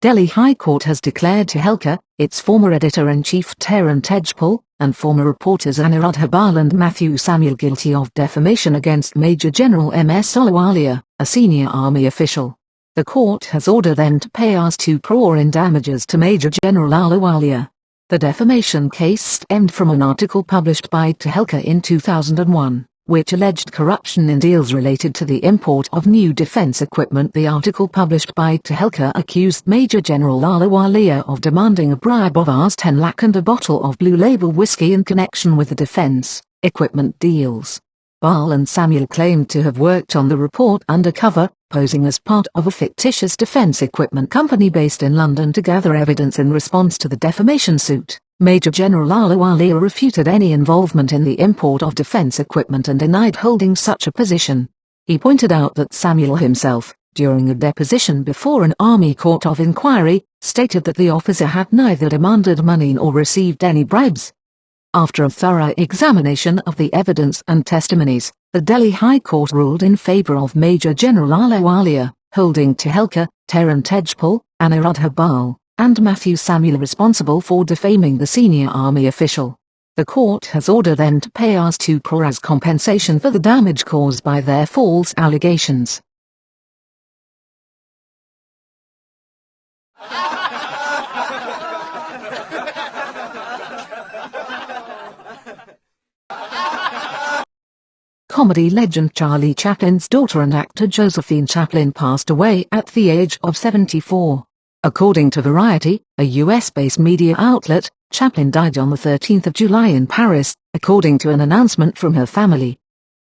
Delhi High Court has declared Tehelka, its former editor-in-chief Taran Tejpal, and former reporters Anuradha Bal and Matthew Samuel guilty of defamation against Major General M.S. Ahluwalia, a senior army official. The court has ordered them to pay Rs 2 crore in damages to Major General Ahluwalia. The defamation case stemmed from an article published by Tehelka in 2001, which alleged corruption in deals related to the import of new defense equipment. The article published by Tehelka accused Major General Ahluwalia of demanding a bribe of Rs 10 lakh and a bottle of Blue Label whiskey in connection with the defense equipment deals. Bal and Samuel claimed to have worked on the report undercover, posing as part of a fictitious defense equipment company based in London to gather evidence in response to the defamation suit. Major General Ahluwalia refuted any involvement in the import of defense equipment and denied holding such a position. He pointed out that Samuel himself, during a deposition before an Army Court of Inquiry, stated that the officer had neither demanded money nor received any bribes. After a thorough examination of the evidence and testimonies, the Delhi High Court ruled in favour of Major General Ahluwalia, holding Tehelka, Taran Tejpal, Anuradha Bal, and Matthew Samuel responsible for defaming the senior army official. The court has ordered them to pay Rs 2 crore as compensation for the damage caused by their false allegations. Comedy legend Charlie Chaplin's daughter and actor Josephine Chaplin passed away at the age of 74. According to Variety, a US-based media outlet, Chaplin died on the 13th of July in Paris, according to an announcement from her family.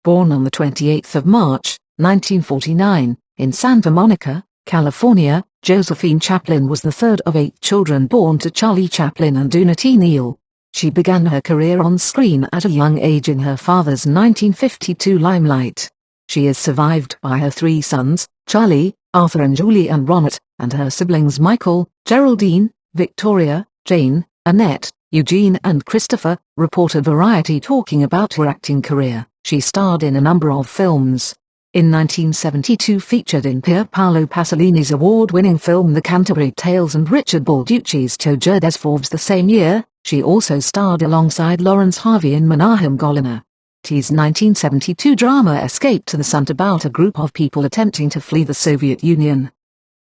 Born on the 28th of March, 1949, in Santa Monica, California, Josephine Chaplin was the third of 8 children born to Charlie Chaplin and Unity Neal. She began her career on screen at a young age in her father's 1952 limelight. She is survived by her 3 sons, Charlie, Arthur and Julie and Ronald, and her siblings Michael, Geraldine, Victoria, Jane, Annette, Eugene and Christopher, reported Variety talking about her acting career. She starred in a number of films. In 1972 featured in Pier Paolo Pasolini's award-winning film The Canterbury Tales and Richard Balducci's Tour des Forbes. The same year, she also starred alongside Lawrence Harvey in Menahem Golan's 1972 drama Escape to the Sun about a group of people attempting to flee the Soviet Union.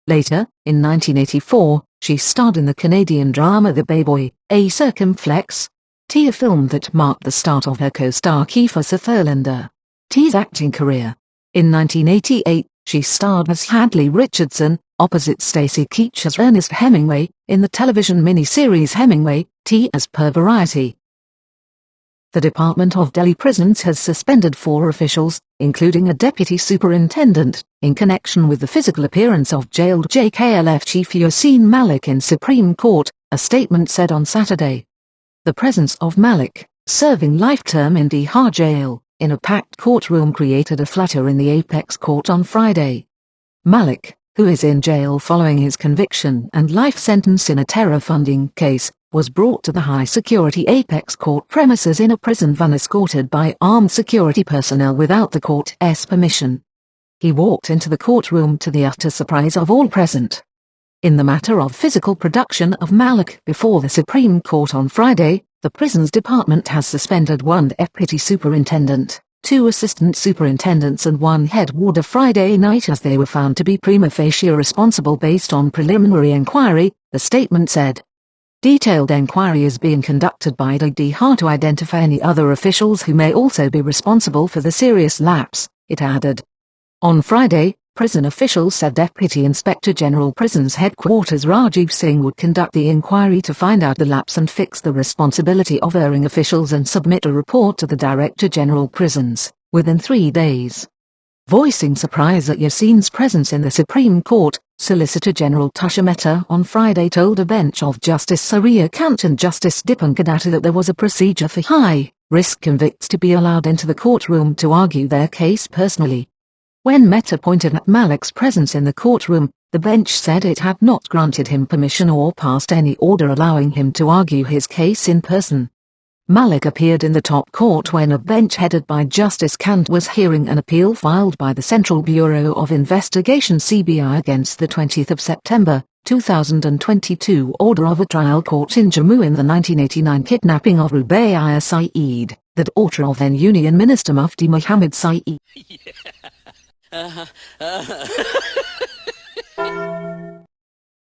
Later, in 1984, she starred in the Canadian drama The Bayboy, a circumflex, a film that marked the start of her co-star Kiefer Sutherland's acting career. In 1988, she starred as Hadley Richardson, opposite Stacy Keach as Ernest Hemingway, in the television miniseries Hemingway, as per Variety. The Department of Delhi Prisons has suspended 4 officials, including a deputy superintendent, in connection with the physical appearance of jailed JKLF chief Yasin Malik in Supreme Court, a statement said on Saturday. The presence of Malik, serving life term in Tihar jail, in a packed courtroom created a flutter in the Apex Court on Friday. Malik, who is in jail following his conviction and life sentence in a terror funding case, was brought to the high-security Apex Court premises in a prison van escorted by armed security personnel without the court's permission. He walked into the courtroom to the utter surprise of all present. In the matter of physical production of Malik before the Supreme Court on Friday, the Prisons Department has suspended 1 deputy superintendent, 2 assistant superintendents and 1 head warder Friday night as they were found to be prima facie responsible based on preliminary inquiry, the statement said. Detailed inquiry is being conducted by Tihar to identify any other officials who may also be responsible for the serious lapse, it added. On Friday, prison officials said Deputy Inspector General Prisons Headquarters Rajiv Singh would conduct the inquiry to find out the lapse and fix the responsibility of erring officials and submit a report to the Director General Prisons within 3 days. Voicing surprise at Yasin's presence in the Supreme Court, Solicitor General Tushar Mehta on Friday told a bench of Justice Surya Kant and Justice Dipankar Datta that there was a procedure for high-risk convicts to be allowed into the courtroom to argue their case personally. When Mehta pointed at Malik's presence in the courtroom, the bench said it had not granted him permission or passed any order allowing him to argue his case in person. Malik appeared in the top court when a bench headed by Justice Kant was hearing an appeal filed by the Central Bureau of Investigation (CBI) against the 20th of September, 2022 order of a trial court in Jammu in the 1989 kidnapping of Rubaiyah Saeed, the daughter of then Union Minister Mufti Muhammad Saeed.